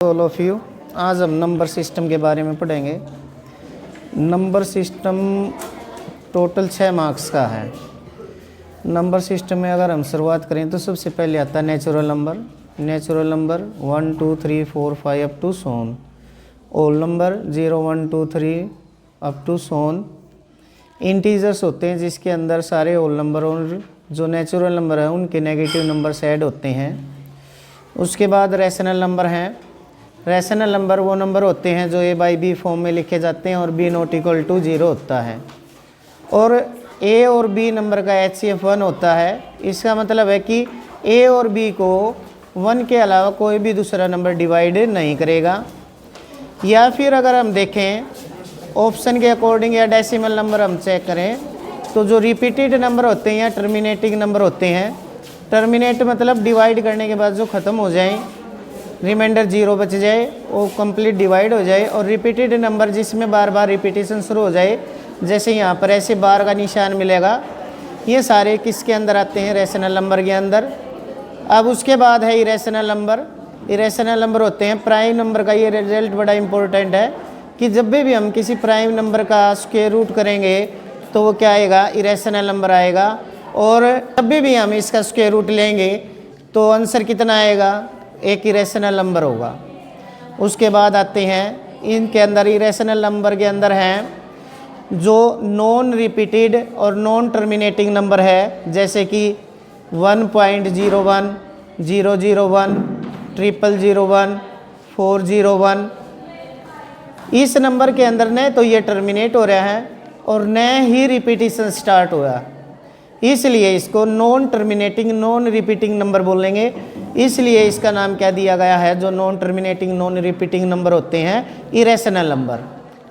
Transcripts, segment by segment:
All of you, आज हम number system के बारे में पढ़ेंगे। नंबर सिस्टम टोटल 6 मार्क्स का है। नंबर सिस्टम में अगर हम शुरुआत करें तो सबसे पहले आता है natural number. Natural number 1 2 3 4 5 up to so on. Whole number 0 1 2 3 up to so on. Integers होते हैं जिसके अंदर सारे ओल नंबर और जो नेचुरल नंबर है उनके नेगेटिव नंबर ऐड होते हैं। उसके बाद रैशनल नंबर हैं। रैशनल नंबर वो नंबर होते हैं जो ए बाई बी फॉर्म में लिखे जाते हैं और बी नॉट इक्वल टू 0 होता है। और ए और बी नंबर का HCF 1 होता है। इसका मतलब है कि ए और बी को 1 के अलावा कोई भी दूसरा नंबर डिवाइड नहीं करेगा। या फिर अगर हम देखें ऑप्शन के अकॉर्डिंग या डेसिमल नंबर हम चेक करें तो जो रिपीटेड नंबर होते हैं या टर्मिनेटिंग नंबर होते हैं, टर्मिनेट मतलब डिवाइड करने के बाद जो ख़त्म हो जाए, रिमाइंडर 0 बच जाए, वो कंप्लीट डिवाइड हो जाए। और रिपीटेड नंबर जिसमें बार बार रिपीटेशन शुरू हो जाए, जैसे यहाँ पर ऐसे बार का निशान मिलेगा, ये सारे किसके अंदर आते हैं? रैशनल नंबर के अंदर। अब उसके बाद है इरेशनल नंबर। इरेशनल नंबर होते हैं प्राइम नंबर का। ये रिजल्ट बड़ा इंपॉर्टेंट है कि जब भी हम किसी प्राइम नंबर का स्क्वायर रूट करेंगे तो वो क्या आएगा? इरेशनल नंबर आएगा। और जब भी हम इसका स्क्वायर रूट लेंगे तो आंसर कितना आएगा? एक इरेशनल नंबर होगा। उसके बाद आते हैं इनके अंदर इरेशनल नंबर के अंदर हैं जो नॉन रिपीटेड और नॉन टर्मिनेटिंग नंबर है, जैसे कि 1.01 001 001 401। इस नंबर के अंदर न तो ये टर्मिनेट हो रहा है और न ही रिपीटिशन स्टार्ट हुआ, इसलिए इसको non terminating non repeating number बोलेंगे। इसलिए इसका नाम क्या दिया गया है? जो non terminating non repeating number होते हैं, इरेशनल नंबर।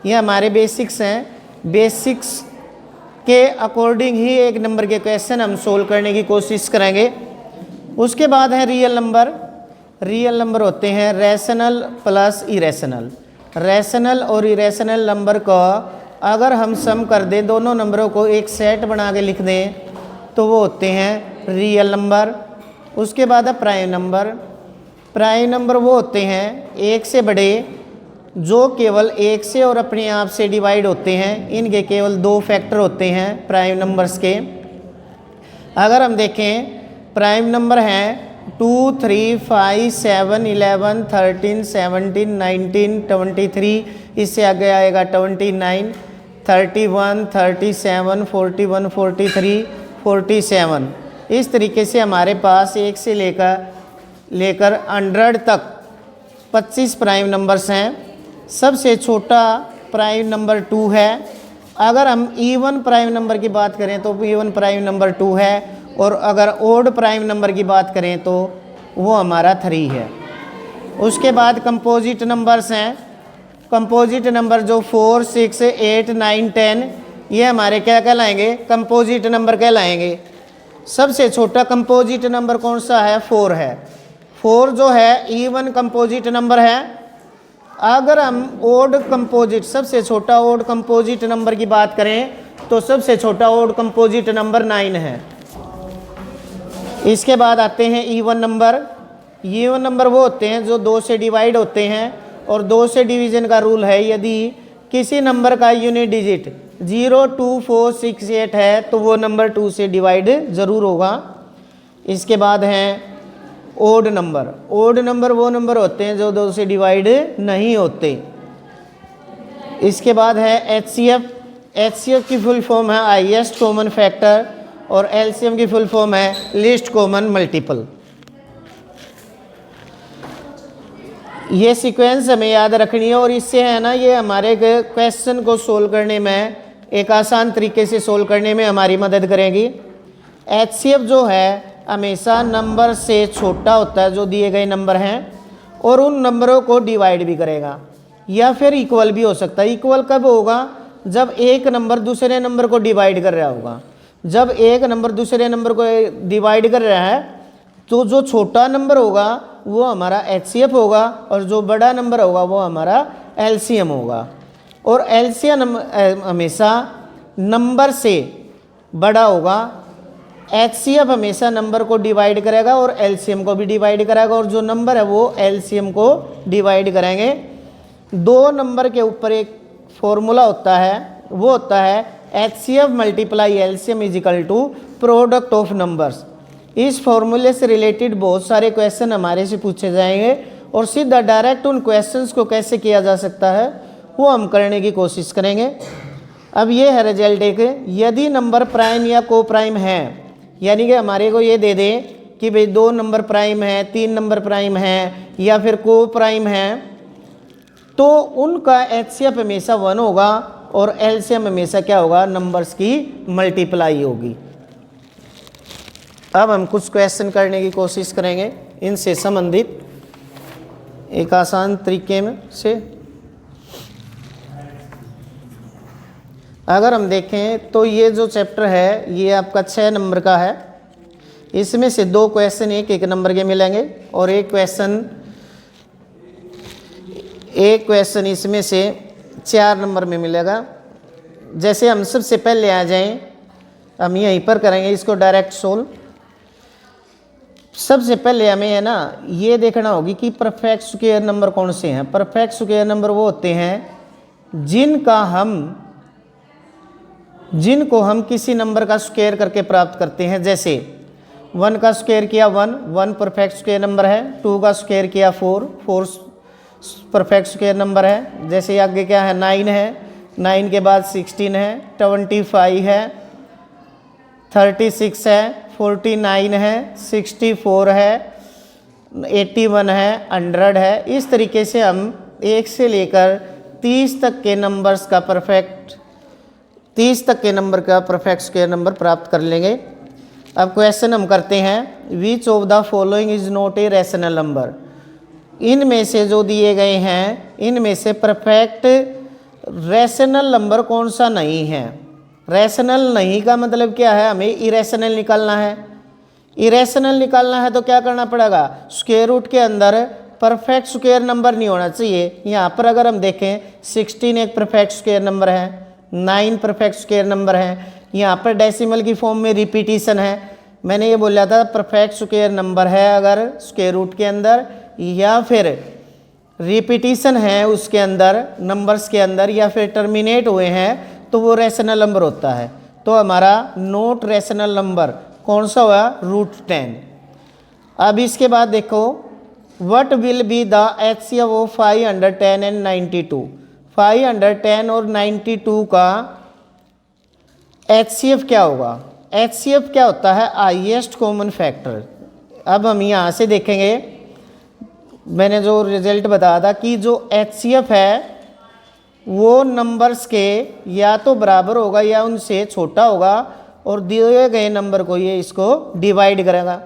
ये हमारे बेसिक्स हैं। बेसिक्स के अकॉर्डिंग ही एक नंबर के क्वेश्चन हम सोल्व करने की कोशिश करेंगे। उसके बाद है रियल नंबर। रियल नंबर होते हैं रैशनल प्लस इरेशनल। रैशनल और इरेशनल नंबर का अगर हम सम कर दें, दोनों नंबरों को एक सेट बना के लिख दें, तो वो होते हैं रियल नंबर। उसके बाद है प्राइम नंबर। प्राइम नंबर वो होते हैं एक से बड़े जो केवल एक से और अपने आप से डिवाइड होते हैं। इनके केवल 2 फैक्टर होते हैं प्राइम नंबर्स के। अगर हम देखें प्राइम नंबर हैं 2 3 5 7 11 13 17 19 23, इससे आगे आएगा 29 31 37 41 43 47। इस तरीके से हमारे पास एक से लेकर 100 तक 25 प्राइम नंबर्स हैं। सबसे छोटा प्राइम नंबर 2 है। अगर हम इवन प्राइम नंबर की बात करें तो इवन प्राइम नंबर 2 है, और अगर ओड प्राइम नंबर की बात करें तो वो हमारा 3 है। उसके बाद कंपोजिट नंबर्स हैं। कंपोजिट नंबर जो 4 6 8 9 10, ये हमारे क्या कहलाएंगे? कंपोजिट नंबर कहलाएंगे। सबसे छोटा कंपोजिट नंबर कौन सा है? 4 है। 4 जो है इवन कंपोजिट नंबर है। अगर हम ओड कंपोजिट, सबसे छोटा ओड कंपोजिट नंबर की बात करें तो सबसे छोटा ओड कंपोजिट नंबर 9 है। इसके बाद आते हैं इवन नंबर। इवन नंबर वो होते हैं जो 2 से डिवाइड होते हैं, और 2 से डिवीजन का रूल है यदि किसी नंबर का यूनिट डिजिट 0 2 4 6 8 है तो वो नंबर 2 से डिवाइड ज़रूर होगा। इसके बाद हैं ओड नंबर। ओड नंबर वो नंबर होते हैं जो 2 से डिवाइड नहीं होते। इसके बाद है HCF। HCF की फुल फॉर्म है हाईएस्ट कॉमन फैक्टर, और LCM की फुल फॉर्म है लीस्ट कॉमन मल्टीपल। ये सीक्वेंस हमें याद रखनी है, और इससे है ना ये हमारे क्वेश्चन को सोल्व करने में, एक आसान तरीके से सोल्व करने में हमारी मदद करेगी। HCF जो है हमेशा नंबर से छोटा होता है जो दिए गए नंबर हैं, और उन नंबरों को डिवाइड भी करेगा, या फिर इक्वल भी हो सकता है। इक्वल कब होगा? जब एक नंबर दूसरे नंबर को डिवाइड कर रहा होगा। जब एक नंबर दूसरे नंबर को डिवाइड कर रहा है तो जो छोटा नंबर होगा वो हमारा HCF होगा, और जो बड़ा नंबर होगा वो हमारा LCM होगा। और LCM हमेशा नंबर से बड़ा होगा HCF हमेशा नंबर को डिवाइड करेगा और LCM को भी डिवाइड करेगा, और जो नंबर है वो LCM को डिवाइड करेंगे। दो नंबर के ऊपर एक फॉर्मूला होता है, वो होता है HCF multiply LCM is equal to product of numbers. इस फॉर्मूले से रिलेटेड बहुत सारे क्वेश्चन हमारे से पूछे जाएंगे, और सीधा डायरेक्ट उन क्वेश्चंस को कैसे किया जा सकता है वो हम करने की कोशिश करेंगे। अब ये है रिजल्ट एक, यदि नंबर प्राइम या को प्राइम है, यानी कि हमारे को ये दे दें कि भाई 2 नंबर प्राइम है, 3 नंबर प्राइम है या फिर को प्राइम है, तो उनका HCF हमेशा 1 होगा और LCM हमेशा क्या होगा, नंबर्स की मल्टीप्लाई होगी। अब हम कुछ क्वेश्चन करने की कोशिश करेंगे इनसे संबंधित एक आसान तरीके में से। अगर हम देखें तो ये जो चैप्टर है ये आपका 6 नंबर का है। इसमें से 2 क्वेश्चन एक नंबर के मिलेंगे और एक क्वेश्चन इसमें से 4 नंबर में मिलेगा। जैसे हम सबसे पहले आ जाएं, हम यहीं पर करेंगे इसको डायरेक्ट सोल्व। सबसे पहले हमें है ना ये देखना होगी कि परफेक्ट स्क्वायर नंबर कौन से हैं। परफेक्ट स्क्वायर नंबर वो होते हैं जिनको हम किसी नंबर का स्क्वायर करके प्राप्त करते हैं। जैसे 1 का स्क्वायर किया 1 परफेक्ट स्क्वायर नंबर है। 2 का स्क्वायर किया 4 परफेक्ट स्क्वायर नंबर है। जैसे आगे क्या है, 9 है, 9 के बाद 16 है, 25 है, 36 है, 49 है, 64 है, 81 है, 100 है। इस तरीके से हम 1 से लेकर 30 तक के नंबर का परफेक्ट स्क्वायर नंबर प्राप्त कर लेंगे। अब क्वेश्चन हम करते हैं, which of the following is not a rational number. इनमें से जो दिए गए हैं इनमें से परफेक्ट रैशनल नंबर कौन सा नहीं है। रैशनल नहीं का मतलब क्या है, हमें इरेशनल निकालना है। इरेशनल निकालना है तो क्या करना पड़ेगा, स्क्वायर रूट के अंदर परफेक्ट स्क्वायर नंबर नहीं होना चाहिए। यहाँ पर अगर हम देखें 16 एक परफेक्ट स्क्वायर नंबर है, 9 परफेक्ट स्क्वायर नंबर है। यहाँ पर डेसिमल की फॉर्म में रिपीटिशन है। मैंने ये बोला था परफेक्ट स्क्वायर नंबर है अगर स्क्वायर रूट के अंदर या फिर रिपीटिशन है उसके अंदर नंबर्स के अंदर या फिर टर्मिनेट हुए हैं तो वो रैशनल नंबर होता है। तो हमारा नॉट रैशनल नंबर कौन सा हुआ, √10। अब इसके बाद देखो, what will be the HCF of 510 and 92। 510 और 92 का HCF क्या होगा। HCF क्या होता है, हाईएस्ट कॉमन फैक्टर। अब हम यहाँ से देखेंगे, मैंने जो रिजल्ट बताया था कि जो HCF है वो नंबर्स के या तो बराबर होगा या उनसे छोटा होगा और दिए गए नंबर को ये इसको डिवाइड करेगा।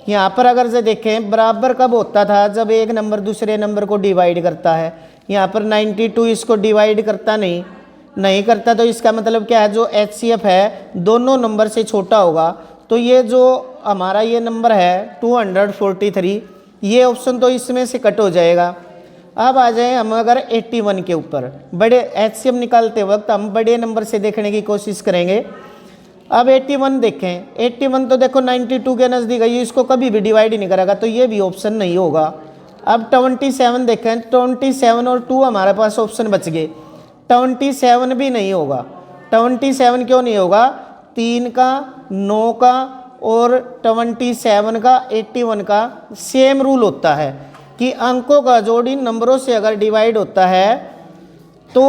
यहाँ पर अगर से देखें बराबर कब होता था, जब एक नंबर दूसरे नंबर को डिवाइड करता है। यहाँ पर 92 इसको डिवाइड करता नहीं करता, तो इसका मतलब क्या है, जो HCF है दोनों नंबर से छोटा होगा। तो ये जो हमारा ये नंबर है 243, ये ऑप्शन तो इसमें से कट हो जाएगा। अब आ जाए हम अगर 81 के ऊपर, बड़े HCF निकालते वक्त हम बड़े नंबर से देखने की कोशिश करेंगे। अब 81 देखें, 81 तो देखो 92 के नज़दीक है, ये इसको कभी भी डिवाइड ही नहीं करेगा, तो ये भी ऑप्शन नहीं होगा। अब 27 देखें, 27 और 2 हमारे पास ऑप्शन बच गए, 27 भी नहीं होगा। 27 क्यों नहीं होगा, 3 का, 9 का और 27 का, 81 का सेम रूल होता है कि अंकों का जोड़ इन नंबरों से अगर डिवाइड होता है तो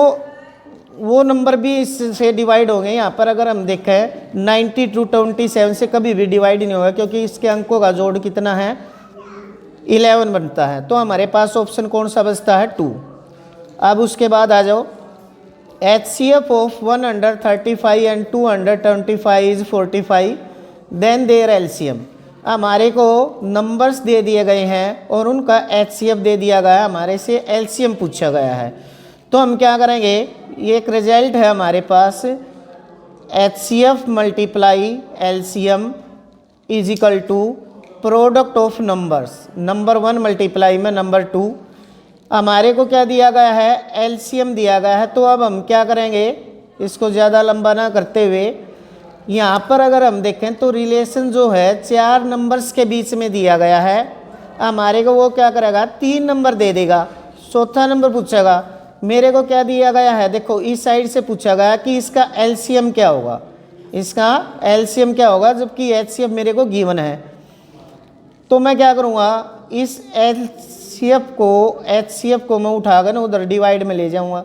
वो नंबर भी इससे डिवाइड होंगे। यहाँ पर अगर हम देखें 90 to 27 से कभी भी डिवाइड नहीं होगा, क्योंकि इसके अंकों का जोड़ कितना है, 11 बनता है। तो हमारे पास ऑप्शन कौन सा बचता है, 2। अब उसके बाद आ जाओ, HCF of 135 and 225 is 45, then their LCM। हमारे को नंबर्स दे दिए गए हैं और उनका HCF दे दिया गया है, हमारे से LCM पूछा गया है। तो हम क्या करेंगे, ये एक रिजल्ट है हमारे पास, HCF multiply LCM is equal to product of numbers, number 1 multiply में नंबर 2। हमारे को क्या दिया गया है, LCM दिया गया है। तो अब हम क्या करेंगे, इसको ज़्यादा लंबा ना करते हुए यहाँ पर अगर हम देखें तो रिलेशन जो है 4 नंबर्स के बीच में दिया गया है, हमारे को वो क्या करेगा 3 नंबर दे देगा, चौथा नंबर पूछेगा। मेरे को क्या दिया गया है, देखो इस साइड से पूछा गया कि इसका एलसीएम क्या होगा, इसका एलसीएम क्या होगा, जबकि एचसीएफ मेरे को गिवन है। तो मैं क्या करूँगा, इस एचसीएफ को मैं उठाकर ना उधर डिवाइड में ले जाऊँगा।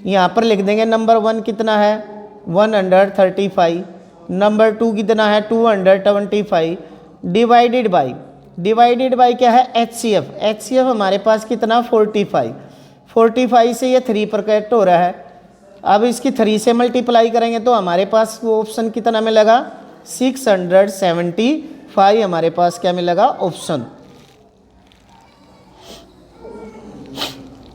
यहाँ पर लिख देंगे नंबर 1 कितना है 135, नंबर 2 कितना है 225, डिवाइडेड बाई क्या है एचसीएफ हमारे पास कितना 45 से ये 3 पर कट हो रहा है। अब इसकी 3 से मल्टीप्लाई करेंगे तो हमारे पास वो ऑप्शन कितना मिलेगा 675 हमारे पास क्या मिलेगा ऑप्शन।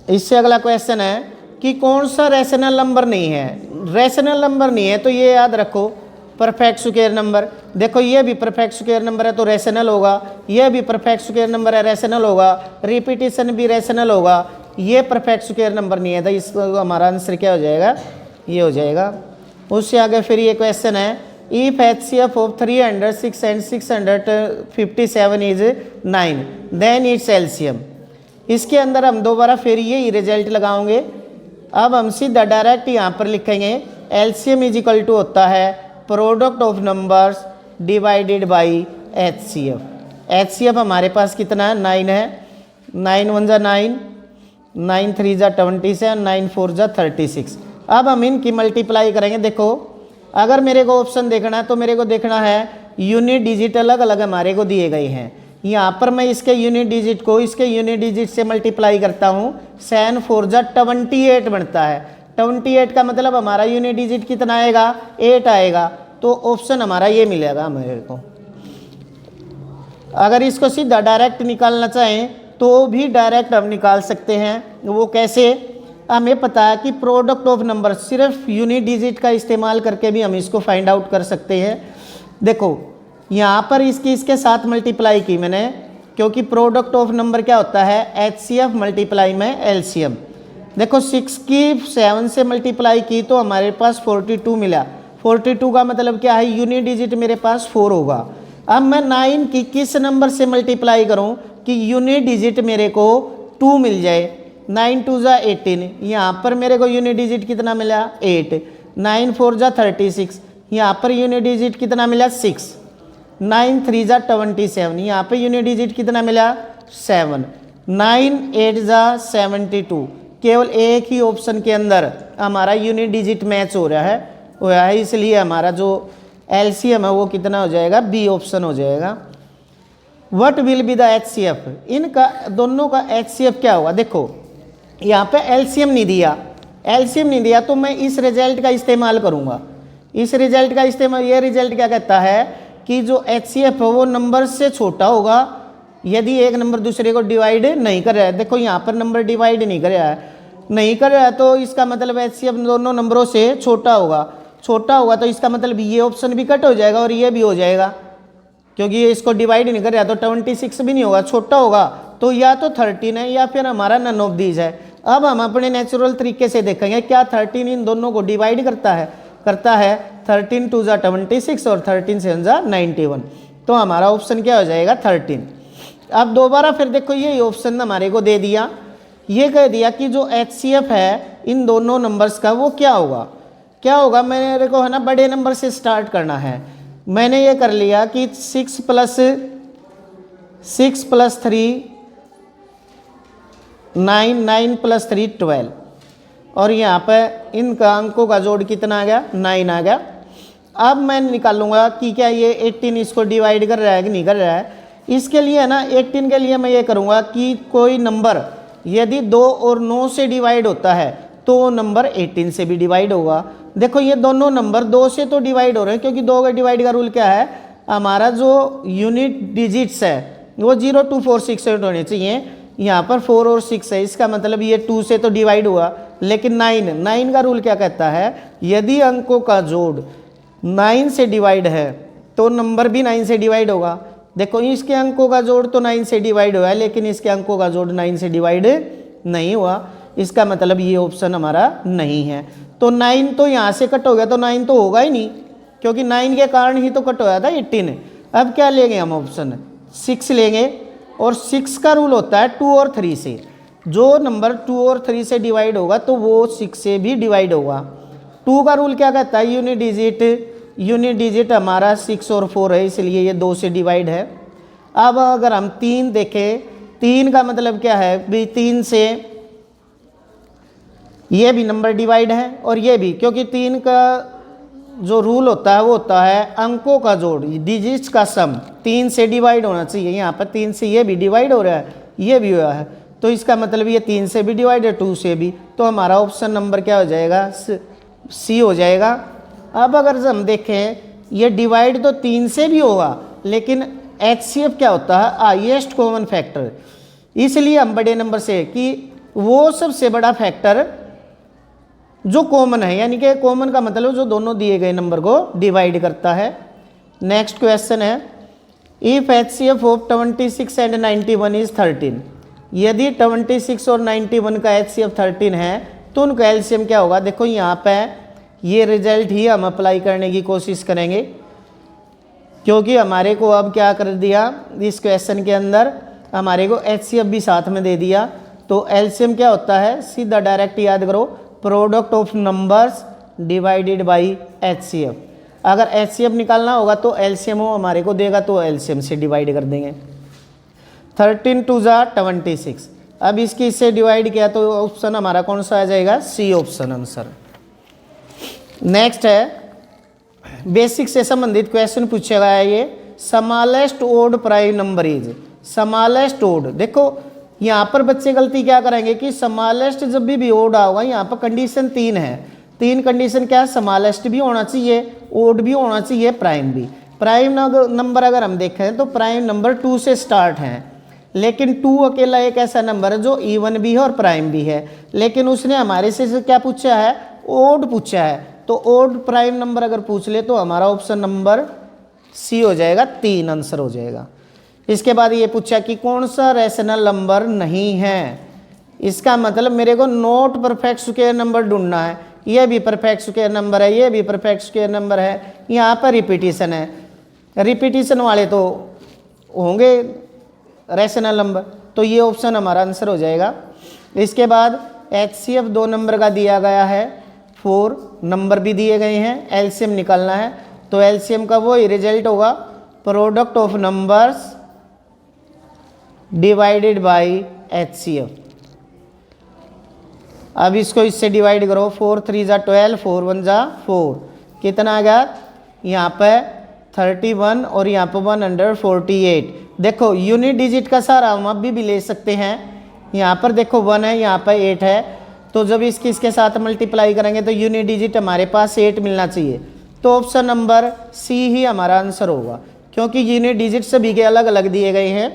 इससे अगला क्वेश्चन है कि कौन सा रैशनल नंबर नहीं है। रैशनल नंबर नहीं है तो ये याद रखो परफेक्ट स्क्वायर नंबर। देखो ये भी परफेक्ट स्क्वायर नंबर है तो रैशनल होगा, ये भी परफेक्ट स्क्वायर नंबर है रैशनल होगा, रिपीटिशन भी रैशनल होगा। ये परफेक्ट स्क्वायर नंबर नहीं है तो इसका हमारा आंसर क्या हो जाएगा, ये हो जाएगा। उससे आगे फिर ये क्वेश्चन है if HCF of 306 and 657 is 9 then it's LCM. इसके अंदर हम दोबारा फिर ये रिजल्ट लगाओगे। अब हम सीधा डायरेक्ट यहाँ पर लिखेंगे एलसीएम इज इक्वल टू होता है product of numbers divided by HCF। HCF हमारे पास कितना है 9 है, 9 1 जा 9, 9 3 जा 27, 9 4 जा 36। अब हम इनकी मल्टीप्लाई करेंगे। देखो अगर मेरे को ऑप्शन देखना है तो मेरे को देखना है यूनिट डिजिट अलग अलग हमारे को दिए गए हैं। यहाँ पर मैं इसके यूनिट डिजिट को इसके यूनिट डिजिट से मल्टीप्लाई करता हूँ, 7 4 जा 28 बनता है। 28 का मतलब हमारा यूनिट डिजिट कितना आएगा 8 आएगा। तो ऑप्शन हमारा ये मिलेगा मेरे को। अगर इसको सीधा डायरेक्ट निकालना चाहें तो भी डायरेक्ट हम निकाल सकते हैं। वो कैसे, हमें पता है कि प्रोडक्ट ऑफ नंबर सिर्फ यूनिट डिजिट का इस्तेमाल करके भी हम इसको फाइंड आउट कर सकते हैं। देखो यहाँ पर इसके साथ मल्टीप्लाई की मैंने, क्योंकि प्रोडक्ट ऑफ नंबर क्या होता है HCF मल्टीप्लाई में एलसीएम। देखो 6 की 7 से मल्टीप्लाई की तो हमारे पास 42 मिला। 42 का मतलब क्या है, यूनिट डिजिट मेरे पास 4 होगा। अब मैं 9 की किस नंबर से मल्टीप्लाई करूं कि यूनिट डिजिट मेरे को 2 मिल जाए। 9 2 जा 18, यहाँ पर मेरे को यूनिट डिजिट कितना मिला 8। 9 4 जा 36, यहाँ पर यूनिट डिजिट कितना मिला 6। 9 3 जा 27, यहाँ पे यूनिट डिजिट कितना मिला 7। 9 8 जा 72। केवल एक ही ऑप्शन के अंदर हमारा यूनिट डिजिट मैच हो रहा है, इसलिए हमारा जो एलसीएम है वो कितना हो जाएगा, बी ऑप्शन हो जाएगा। What will be the HCF, इनका दोनों का HCF क्या होगा। देखो यहाँ पे एलसीएम नहीं दिया तो मैं इस रिजल्ट का इस्तेमाल करूँगा। इस रिजल्ट का इस्तेमाल, ये रिजल्ट क्या कहता है कि जो HCF है वो नंबर से छोटा होगा यदि एक नंबर दूसरे को डिवाइड नहीं कर रहा है। देखो यहाँ पर नंबर डिवाइड नहीं कर रहा है तो इसका मतलब HCF दोनों नंबरों से छोटा होगा तो इसका मतलब ये ऑप्शन भी कट हो जाएगा और ये भी हो जाएगा, क्योंकि ये इसको डिवाइड नहीं कर रहा तो 26 भी नहीं होगा, छोटा होगा तो या तो 13 है या फिर हमारा नन ऑफ दीज है। अब हम अपने नेचुरल तरीके से देखेंगे क्या 13 इन दोनों को डिवाइड करता है 13 2 जा 26 और 13 7 जा 91। तो हमारा ऑप्शन क्या हो जाएगा 13। अब दोबारा फिर देखो ये ऑप्शन हमारे को दे दिया, ये कह दिया कि जो HCF है इन दोनों नंबर्स का वो क्या होगा। मेरे को है ना बड़े नंबर से स्टार्ट करना है। मैंने ये कर लिया कि 6 + 3 9, 9 + 3 12 और यहाँ पे इनका अंकों का जोड़ कितना आ गया 9 आ गया। अब मैं निकालूंगा कि क्या ये 18 इसको डिवाइड कर रहा है कि नहीं कर रहा है। इसके लिए ना 18 के लिए मैं ये करूँगा कि कोई नंबर यदि 2 और 9 से डिवाइड होता है तो वो नंबर 18 से भी डिवाइड होगा। देखो ये दोनों नंबर 2 से तो डिवाइड हो रहे हैं, क्योंकि 2 का डिवाइड का रूल क्या है, हमारा जो यूनिट डिजिट्स है वो 0 2 4 6 8 होने चाहिए। यहाँ पर 4 और 6 है, इसका मतलब ये 2 से तो डिवाइड हुआ, लेकिन 9 का रूल क्या कहता है, यदि अंकों का जोड़ 9 से डिवाइड है तो नंबर भी 9 से डिवाइड होगा। देखो इसके अंकों का जोड़ तो 9 से डिवाइड हुआ है, लेकिन इसके अंकों का जोड़ 9 से डिवाइड नहीं हुआ, इसका मतलब ये ऑप्शन हमारा नहीं है। तो 9 तो यहाँ से कट हो गया तो 9 तो होगा ही नहीं, क्योंकि 9 के कारण ही तो कट होया था 18। अब क्या लेंगे हम ऑप्शन 6 लेंगे, और 6 का रूल होता है 2 और 3 से। जो नंबर 2 और 3 से डिवाइड होगा तो वो 6 से भी डिवाइड होगा। 2 का रूल क्या कहता है, यूनिट डिजिट हमारा 6 और 4 है, इसलिए ये 2 से डिवाइड है। अब अगर हम 3 देखें, 3 का मतलब क्या है भी 3 से ये भी नंबर डिवाइड है और ये भी, क्योंकि 3 का जो रूल होता है वो होता है अंकों का जोड़, डिजिट्स का सम। 3 से डिवाइड होना चाहिए, यहाँ पर 3 से ये भी डिवाइड हो रहा है, ये भी हुआ है, तो इसका मतलब ये 3 से भी डिवाइड है, 2 से भी। तो हमारा ऑप्शन नंबर क्या हो जाएगा, सी हो जाएगा। अब अगर हम देखें ये डिवाइड तो 3 से भी होगा, लेकिन HCF क्या होता है, हाईएस्ट कॉमन फैक्टर। इसलिए हम बड़े नंबर से कि वो सबसे बड़ा फैक्टर जो कॉमन है, यानी कि कॉमन का मतलब जो दोनों दिए गए नंबर को डिवाइड करता है। नेक्स्ट क्वेश्चन है, if HCF of 26 and 91 is 13। यदि 26 और 91 का HCF 13 है तो उनका एलसीएम क्या होगा। देखो यहाँ पे ये रिजल्ट ही हम अप्लाई करने की कोशिश करेंगे, क्योंकि हमारे को अब क्या कर दिया, इस क्वेश्चन के अंदर हमारे को HCF भी साथ में दे दिया। तो एलसीएम क्या होता है, सीधा डायरेक्ट याद करो, product of numbers divided by HCF। अगर HCF निकालना होगा तो एलसीएम वो हमारे को देगा, तो एलसीएम से डिवाइड कर देंगे। 13 2 जा 26। अब इसकी इससे डिवाइड किया तो ऑप्शन हमारा कौन सा आ जाएगा, सी ऑप्शन आंसर। नेक्स्ट है, बेसिक से संबंधित क्वेश्चन पूछेगा है ये, smallest odd prime number is. Smallest odd, देखो यहाँ पर बच्चे गलती क्या करेंगे कि स्मॉलेस्ट जब भी ओड होगा, यहाँ पर कंडीशन 3 है। 3 कंडीशन क्या है, स्मॉलेस्ट भी होना चाहिए, ओड भी होना चाहिए, प्राइम भी। प्राइम नंबर अगर हम देखें तो प्राइम नंबर 2 से स्टार्ट हैं, लेकिन 2 अकेला एक ऐसा नंबर है जो इवन भी है और प्राइम भी है। लेकिन उसने हमारे से क्या पूछा है, ओड पूछा है। तो ओड प्राइम नंबर अगर पूछ ले तो हमारा ऑप्शन नंबर सी हो जाएगा, 3 आंसर हो जाएगा। इसके बाद ये पूछा कि कौन सा रैशनल नंबर नहीं है। इसका मतलब मेरे को नॉट परफेक्ट स्क्वायर नंबर ढूंढना है। ये भी परफेक्ट स्क्वायर नंबर है, ये भी परफेक्ट स्क्वायर नंबर है, यहाँ पर रिपीटिशन है। रिपीटिशन वाले तो होंगे रैशनल नंबर, तो ये ऑप्शन हमारा आंसर हो जाएगा। इसके बाद HCF 2 नंबर का दिया गया है, 4 नंबर भी दिए गए हैं, एलसीएम निकालना है। तो एलसीएम का वो ही रिजल्ट होगा, product of numbers divided by HCF। अब इसको इससे डिवाइड करो, 4 3 जा 12, 4 1 जा 4, कितना आ गया यहाँ पे 31 और यहाँ पे 148। देखो यूनिट डिजिट का सारा हम अभी भी ले सकते हैं। यहाँ पर देखो 1 है, यहाँ पर 8 है, तो जब इसके साथ मल्टीप्लाई करेंगे तो यूनिट डिजिट हमारे पास 8 मिलना चाहिए। तो ऑप्शन नंबर सी ही हमारा आंसर होगा, क्योंकि यूनिट डिजिट सभी के अलग अलग दिए गए हैं।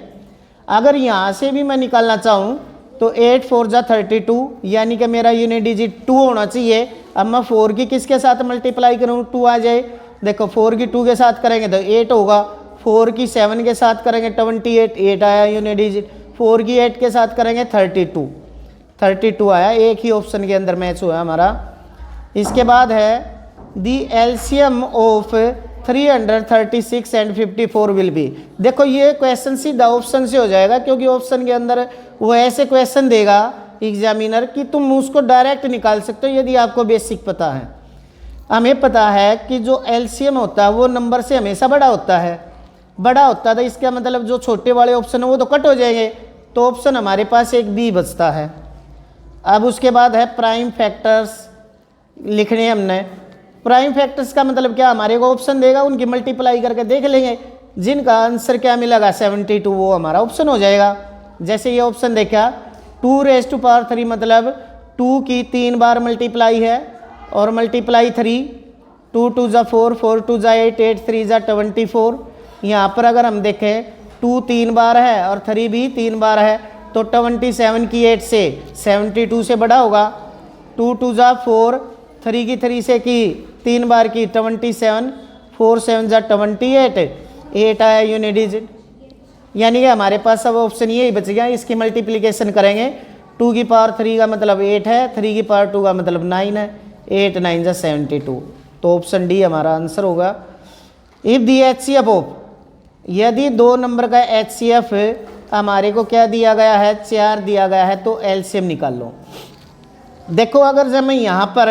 अगर यहाँ से भी मैं निकालना चाहूँ तो 8 4 जा 32, यानी कि मेरा यूनिट डिजिट 2 होना चाहिए। अब मैं 4 की किसके साथ मल्टीप्लाई करूँ, 2 आ जाए। देखो 4 की 2 के साथ करेंगे तो 8 होगा, 4 की 7 के साथ करेंगे 28, 8 आया यूनिट डिजिट। 4 की 8 के साथ करेंगे 32 आया, एक ही ऑप्शन के अंदर मैच हुआ हमारा। इसके बाद है the LCM of 336 and 54 will be. देखो ये क्वेश्चन सीधा ऑप्शन से हो जाएगा, क्योंकि ऑप्शन के अंदर वो ऐसे क्वेश्चन देगा एग्जामिनर कि तुम उसको डायरेक्ट निकाल सकते हो यदि आपको बेसिक पता है। हमें पता है कि जो एलसीएम होता है वो नंबर से हमेशा बड़ा होता है, बड़ा होता था, इसका मतलब जो छोटे वाले ऑप्शन है वो तो कट हो जाएंगे, तो ऑप्शन हमारे पास एक बी बचता है। अब उसके बाद है प्राइम फैक्टर्स लिखने हमने। प्राइम फैक्टर्स का मतलब क्या, हमारे को ऑप्शन देगा, उनकी मल्टीप्लाई करके देख लेंगे, जिनका आंसर क्या मिलेगा 72, वो हमारा ऑप्शन हो जाएगा। जैसे ये ऑप्शन देखा 2⁻³ मतलब 2 की 3 बार मल्टीप्लाई है और मल्टीप्लाई 3, 2 2 जा 4, 4 2 जा 8, 8 3 जा 24। यहाँ पर अगर हम देखें 2 3 बार है और 3 भी 3 बार है, तो 27 की 8 से 72 से बड़ा होगा। 2 2 जा 4, 3 की 3 से की 3 बार की 27, 4 7 जा 28, 8 आया यूनिट डिजिट। यानी कि हमारे पास सब ऑप्शन यही बच गया। इसकी मल्टीप्लिकेशन करेंगे, 2 की पावर 3 का मतलब 8 है, 3 की पावर 2 का मतलब 9 है, 8 9 जा 72। तो ऑप्शन डी हमारा आंसर होगा। इफ दी HCF ऑफ, यदि 2 नंबर का HCF हमारे को क्या दिया गया है, 4 दिया गया है, तो LCM निकाल लो। देखो अगर जब मैं यहाँ पर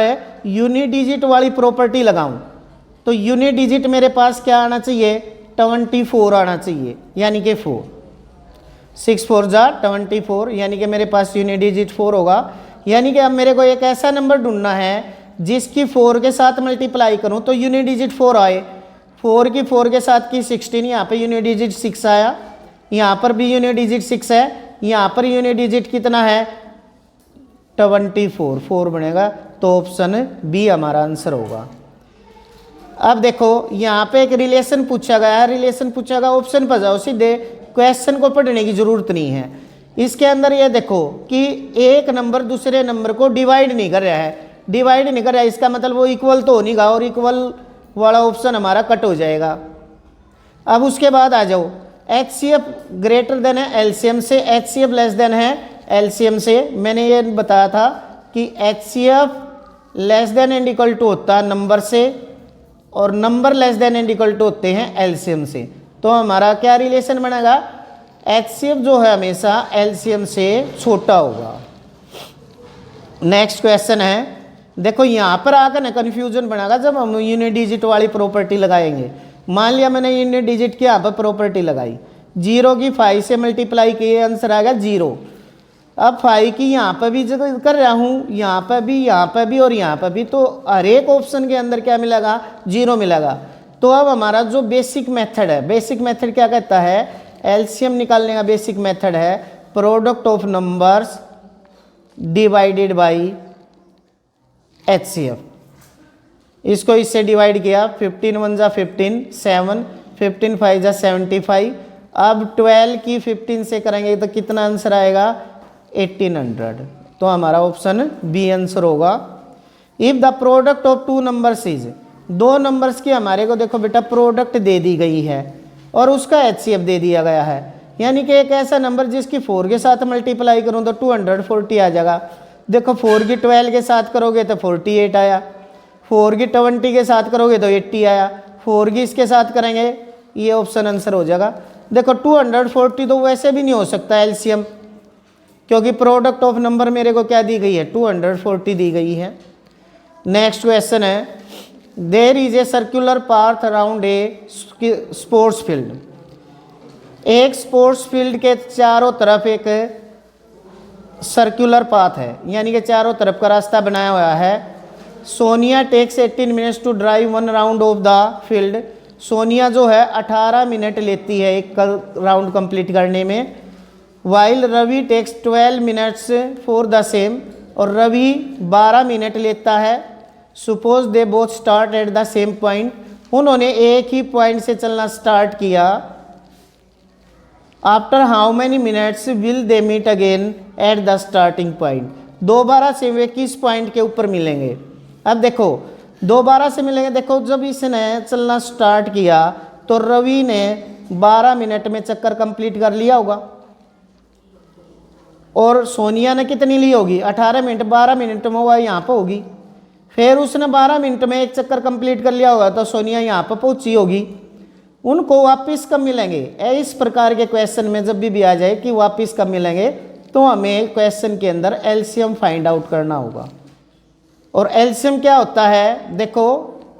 यूनिट डिजिट वाली प्रॉपर्टी लगाऊं तो यूनिट डिजिट मेरे पास क्या आना चाहिए, 24 आना चाहिए, यानी कि 4, 6 4 जा 24, यानी कि मेरे पास यूनिट डिजिट 4 होगा। यानी कि अब मेरे को एक ऐसा नंबर ढूंढना है जिसकी 4 के साथ मल्टीप्लाई करूं तो यूनिट डिजिट 4 आए। 4 की 4 के साथ की 16, यहाँ पे यूनिट डिजिट 6 आया, यहाँ पर भी यूनिट डिजिट 6 है, यहाँ पर यूनिट डिजिट कितना है 24, 4 बनेगा, तो ऑप्शन बी हमारा आंसर होगा। अब देखो यहाँ पे एक रिलेशन पूछा गया है, रिलेशन पूछा गया, ऑप्शन पर जाओ सीधे, क्वेश्चन को पढ़ने की जरूरत नहीं है। इसके अंदर ये देखो कि एक नंबर दूसरे नंबर को डिवाइड नहीं कर रहा है, डिवाइड नहीं कर रहा है, इसका मतलब वो इक्वल तो हो नहीं गा, और इक्वल वाला ऑप्शन हमारा कट हो जाएगा। अब उसके बाद आ जाओ, HCF ग्रेटर देन है LCM से, HCF लेस देन है LCM से। मैंने ये बताया था कि HCF less than and equal to होता है नंबर से, और number less than and equal to होते हैं LCM से। तो हमारा क्या रिलेशन बनेगा, HCF जो है हमेशा LCM से छोटा होगा। नेक्स्ट क्वेश्चन है, देखो यहाँ पर आकर ना कन्फ्यूजन बनेगा जब हम यूनिट डिजिट वाली प्रॉपर्टी लगाएंगे। मान लिया मैंने यूनिट डिजिट की यहाँ पर प्रॉपर्टी लगाई, 0 की 5 से मल्टीप्लाई किए, आंसर आ गया 0। अब 5 की यहाँ पर भी जगह कर रहा हूँ, यहाँ पर भी, यहाँ पर भी और यहाँ पर भी, तो हर एक ऑप्शन के अंदर क्या मिलेगा, 0 मिलेगा। तो अब हमारा जो बेसिक मेथड है, बेसिक मेथड क्या कहता है, LCM निकालने का बेसिक मेथड है product of numbers divided by HCF। इसको इससे डिवाइड किया, 15 1 जा 15, 7, 15 5 जा 75। अब 12 की 15 से करेंगे तो कितना आंसर आएगा, 1800। तो हमारा ऑप्शन बी आंसर होगा। If the product of 2 numbers is, 2 numbers की हमारे को देखो बेटा प्रोडक्ट दे दी गई है और उसका HCF दे दिया गया है, यानी कि एक ऐसा नंबर जिसकी 4 के साथ मल्टीप्लाई करूं तो 240 आ जाएगा। देखो 4 की 12 के साथ करोगे तो 48 आया, 4 की 20 के साथ करोगे तो 80 आया, 4 की इसके साथ करेंगे, ये ऑप्शन आंसर हो जाएगा। देखो 240 तो वैसे भी नहीं हो सकता LCM, क्योंकि प्रोडक्ट ऑफ नंबर मेरे को क्या दी गई है, 240 दी गई है। नेक्स्ट क्वेश्चन है, there is a circular path around a sports field. एक स्पोर्ट्स फील्ड के चारों तरफ एक सर्कुलर पाथ है, यानी कि चारों तरफ का रास्ता बनाया हुआ है। Sonia takes 18 minutes to drive 1 round of the field. Sonia जो है 18 मिनट लेती है एक राउंड कंप्लीट करने में। While Ravi takes 12 minutes for the same, और रवि 12 मिनट लेता है। Suppose they both start at the same point, उन्होंने एक ही पॉइंट से चलना स्टार्ट किया। After how many minutes will they meet again at the starting point, दोबारा से वे किस पॉइंट के ऊपर मिलेंगे। अब देखो दोबारा से मिलेंगे, देखो जब इसने चलना स्टार्ट किया तो रवि ने 12 मिनट में चक्कर कंप्लीट कर लिया होगा, और सोनिया ने कितनी ली होगी, 18 मिनट, 12 मिनट में वो यहाँ पर होगी। फिर उसने 12 मिनट में एक चक्कर कंप्लीट कर लिया होगा तो सोनिया यहाँ पर पहुंची होगी। उनको वापस कब मिलेंगे, इस प्रकार के क्वेश्चन में जब भी आ जाए कि वापस कब मिलेंगे, तो हमें क्वेश्चन के अंदर LCM फाइंड आउट करना होगा। और LCM क्या होता है, देखो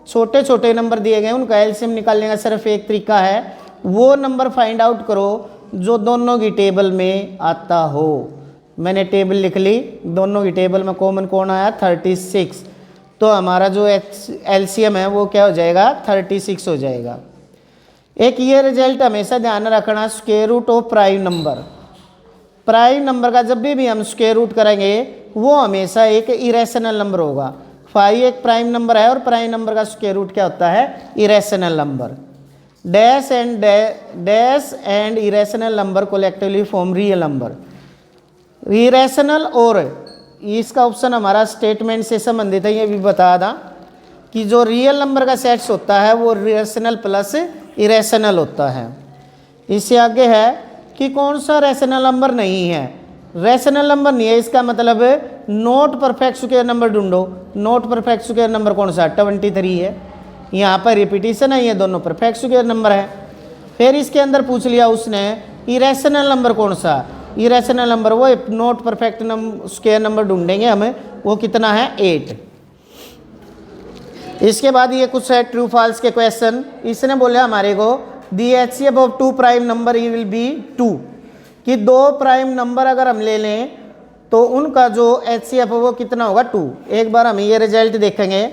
छोटे छोटे नंबर दिए गए उनका LCM निकालने का सिर्फ एक तरीका है, वो नंबर फाइंड आउट करो जो दोनों की टेबल में आता हो। मैंने टेबल लिख ली, दोनों की टेबल में कॉमन कौन आया, 36, तो हमारा जो LCM है वो क्या हो जाएगा, 36 हो जाएगा। एक ये रिजल्ट हमेशा ध्यान रखना, square root of prime number. Prime number का जब भी हम स्क्वायर रूट करेंगे वो हमेशा एक इरेशनल नंबर होगा। 5 एक प्राइम नंबर है और प्राइम नंबर का स्क्वायर रूट क्या होता है, irrational number. Dash and irrational number collectively form real number. Irrational और इसका ऑप्शन हमारा स्टेटमेंट से संबंधित है, ये भी बता दा कि जो रियल नंबर का सेट्स होता है वो रेशनल प्लस इरेशनल होता है। इससे आगे है कि कौन सा रेशनल नंबर नहीं है, रैशनल नंबर नहीं है, इसका मतलब नॉट परफेक्ट स्क्वायर नंबर ढूंढो। नॉट परफेक्ट स्क्वायर नंबर कौन सा? 23 है। यहाँ पर रिपीटिशन है, ये दोनों परफेक्ट स्क्वायर नंबर है। फिर इसके अंदर पूछ लिया उसने इरेशनल नंबर कौन सा? इरेशनल नंबर वो नॉट परफेक्ट स्क्वायर नंबर ढूंढेंगे हमें, वो कितना है? 8। इसके बाद ये कुछ है ट्रू फॉल्स के क्वेश्चन। इसने बोला हमारे को दी HCF of 2 prime number E will be 2, कि 2 प्राइम नंबर अगर हम ले लें तो उनका जो HCF है वो कितना होगा? 2। एक बार हम ये रिजल्ट देखेंगे।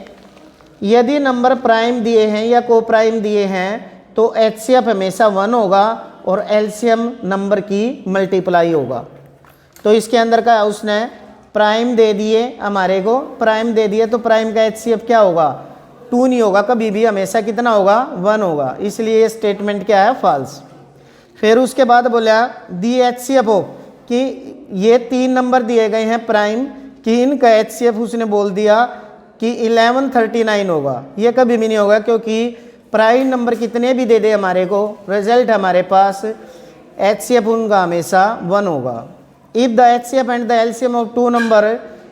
यदि नंबर प्राइम दिए हैं या को प्राइम दिए हैं तो HCF हमेशा 1 होगा और LCM नंबर की मल्टीप्लाई होगा। तो इसके अंदर का उसने प्राइम दे दिए हमारे को, प्राइम दे दिए तो प्राइम का HCF क्या होगा? 2 नहीं होगा कभी भी, हमेशा कितना होगा? 1 होगा। इसलिए ये स्टेटमेंट क्या है? फॉल्स। फिर उसके बाद बोला दी HCF हो कि ये 3 नंबर दिए गए हैं प्राइम, कि इनका HCF उसने बोल दिया कि 1139 होगा। ये कभी भी नहीं होगा, क्योंकि प्राइम नंबर कितने भी दे दे हमारे को, रिजल्ट हमारे पास HCF उनका हमेशा 1 होगा। If the HCF and the LCM of 2 number,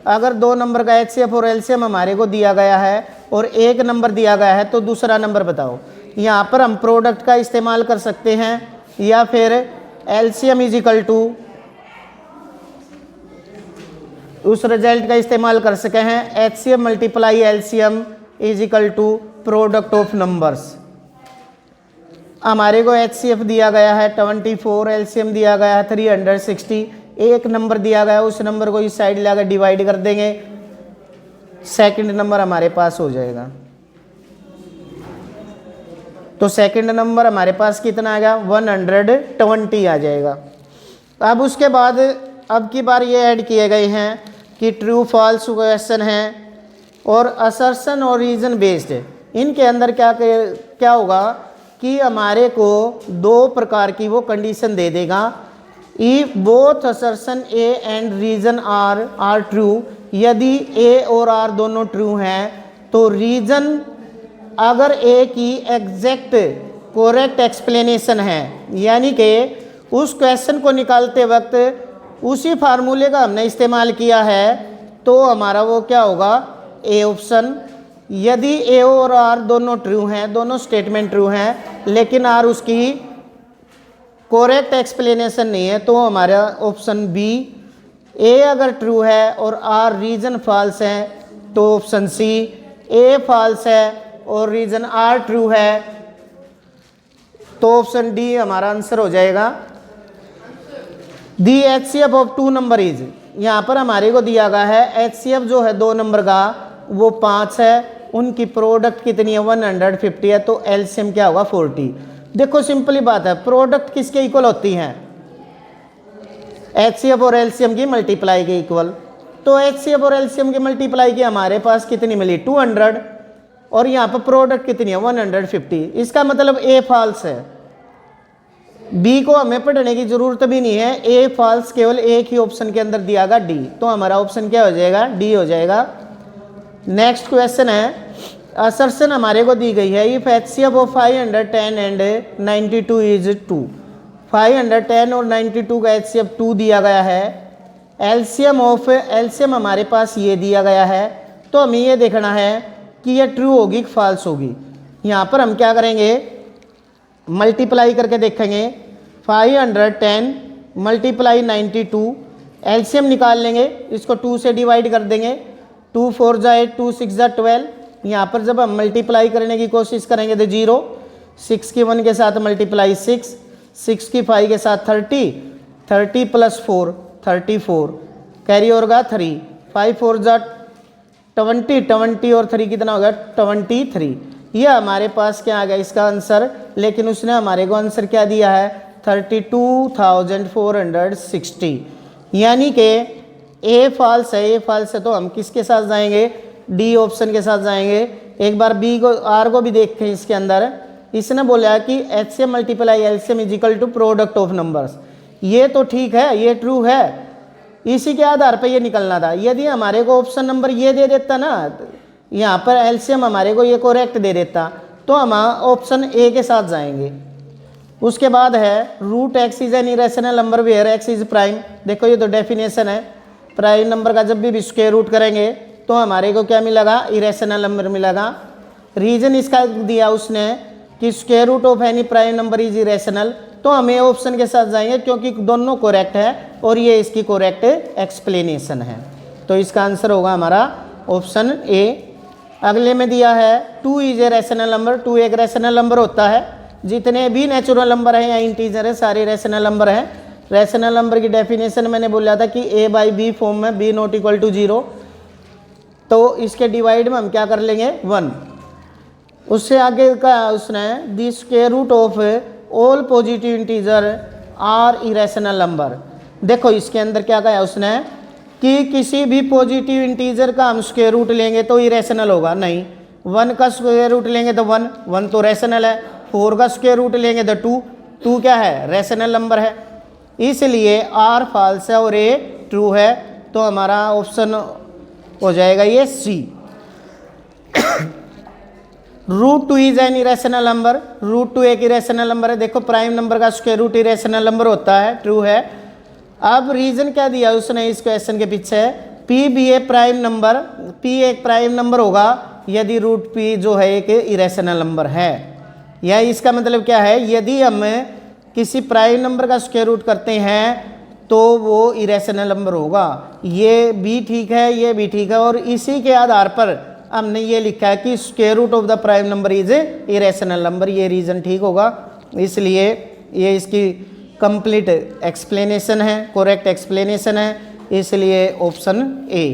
अगर 2 नंबर का HCF और LCM हमारे को दिया गया है और 1 नंबर दिया गया है तो दूसरा नंबर बताओ। यहाँ पर हम प्रोडक्ट का इस्तेमाल कर सकते हैं या फिर LCM इज इक्वल टू उस रिजल्ट का इस्तेमाल कर सके हैं HCF multiply LCM is equal to product of numbers. हमारे को HCF दिया गया है 24, LCM दिया गया है 360, एक नंबर दिया गया है, उस नंबर को इस साइड लाकर डिवाइड कर देंगे, सेकंड नंबर हमारे पास हो जाएगा। तो सेकंड नंबर हमारे पास कितना आ गया? 120 आ जाएगा। अब उसके बाद अब की बार ये ऐड किए गए हैं कि ट्रू फॉल्स क्वेश्चन है और असर्शन और रीजन बेस्ड। इनके अंदर क्या होगा कि हमारे को 2 प्रकार की वो कंडीशन दे देगा। If both assertion A and reason R true, यदि ए और आर दोनों ट्रू हैं तो रीजन अगर ए की एग्जैक्ट करेक्ट एक्सप्लेनेशन है, यानी कि उस क्वेश्चन को निकालते वक्त उसी फार्मूले का हमने इस्तेमाल किया है, तो हमारा वो क्या होगा? A option. यदि ए और आर दोनों ट्रू हैं, दोनों स्टेटमेंट ट्रू हैं, लेकिन आर उसकी करेक्ट एक्सप्लेनेशन नहीं है, तो हमारा ऑप्शन बी। ए अगर ट्रू है और आर रीजन फॉल्स है तो ऑप्शन सी। ए फॉल्स है और रीजन आर ट्रू है तो ऑप्शन डी हमारा आंसर हो जाएगा। दी HCF ऑफ 2 नंबर इज, यहाँ पर हमारे को दिया गया है HCF जो है 2 नंबर का वो 5 है, उनकी प्रोडक्ट कितनी है? 150 है, तो LCM क्या होगा? 40। देखो सिंपली बात है, प्रोडक्ट किसके इक्वल होती हैं? HCF और LCM की मल्टीप्लाई के इक्वल। तो HCF और LCM की मल्टीप्लाई की हमारे पास कितनी मिली? 200, और यहाँ पर प्रोडक्ट कितनी है? 150। इसका मतलब A फॉल्स है। बी को हमें पढ़ने की जरूरत भी नहीं है, ए फॉल्स केवल एक ही ऑप्शन के अंदर दिया गया डी, तो हमारा ऑप्शन क्या हो जाएगा? डी हो जाएगा। नेक्स्ट क्वेश्चन है, असर्शन हमारे को दी गई है if HCF of 510 and 92 is 2। 510 और 92 का HCF 2 दिया गया है। LCM हमारे पास ये दिया गया है, तो हमें ये देखना है कि ये ट्रू होगी कि फॉल्स होगी। यहाँ पर हम क्या करेंगे? मल्टीप्लाई करके देखेंगे। 510 मल्टीप्लाई 92, LCM निकाल लेंगे, इसको 2 से डिवाइड कर देंगे। 2 4 जा 8, 2 6 जा 12। यहाँ पर जब हम मल्टीप्लाई करने की कोशिश करेंगे तो 0, 6 की 1 के साथ मल्टीप्लाई 6, 6 की 5 के साथ 30, 30 प्लस 4 34, कैरी होगा 3, 5 4 जा 20, 20 और 3 कितना हो गया? 23। ये हमारे पास क्या आ गया इसका आंसर, लेकिन उसने हमारे को आंसर क्या दिया है? 32,460। यानी कि ए फॉल्स है। ए फॉल्स है तो हम किसके साथ जाएंगे? डी ऑप्शन के साथ जाएंगे। एक बार बी को आर को भी देखते हैं। इसके अंदर इसने बोला कि HCM multiply LCM is equal to product of numbers. ये तो ठीक है, ये ट्रू है, इसी के आधार पर ये निकलना था। यदि हमारे को ऑप्शन नंबर ये दे देता ना, यहाँ पर LCM हमारे को ये करेक्ट दे देता, तो हम ऑप्शन ए के साथ जाएंगे। उसके बाद है root X is an irrational number where X is prime. देखो ये तो डेफिनेशन है, प्राइम नंबर का जब भी स्क्वायर रूट करेंगे तो हमारे को क्या मिलेगा, इरेशनल नंबर मिलेगा। रीजन इसका दिया उसने कि square root of any prime number is irrational, तो हमें ऑप्शन के साथ जाएंगे क्योंकि दोनों करेक्ट है और ये इसकी करेक्ट एक्सप्लेनेशन है। तो इसका आंसर होगा हमारा ऑप्शन ए। अगले में दिया है 2 इज ए रैशनल नंबर। 2 एक रैशनल नंबर होता है, जितने भी नेचुरल नंबर हैं या इंटीजर है सारे रैशनल नंबर हैं। रैशनल नंबर की डेफिनेशन मैंने बोला था कि a बाई बी फॉर्म में b नॉट इक्वल टू 0, तो इसके डिवाइड में हम क्या कर लेंगे 1। उससे आगे का उसने the square root of all positive integer are irrational number. देखो इसके अंदर क्या कहा उसने कि किसी भी पॉजिटिव इंटीजर का हम स्क्वायर रूट लेंगे तो इरेशनल होगा नहीं। 1 का स्क्वायर रूट लेंगे तो 1 तो रैशनल है। 4 का स्क्वायर रूट लेंगे तो 2 क्या है, रैशनल नंबर है। इसलिए आर फॉल्स है और ए ट्रू है, तो हमारा ऑप्शन हो जाएगा ये C. Root 2 is an irrational number. Root 2 एक इरेशनल नंबर है। देखो प्राइम नंबर का स्क्वायर रूट इरेशनल नंबर होता है, ट्रू है। अब रीजन क्या दिया उसने इस क्वेश्चन के पीछे, पी भी ए प्राइम नंबर, पी एक प्राइम नंबर होगा यदि रूट पी जो है एक इरेशनल नंबर है। या इसका मतलब क्या है, यदि हम किसी प्राइम नंबर का स्क्वायर रूट करते हैं तो वो इरेशनल नंबर होगा। ये भी ठीक है, ये भी ठीक है, और इसी के आधार पर हमने ये लिखा है कि square root of the prime number is irrational number. ये रीज़न ठीक होगा, इसलिए ये इसकी कंप्लीट एक्सप्लेनेशन है, करेक्ट एक्सप्लेनेशन है, इसलिए ऑप्शन ए।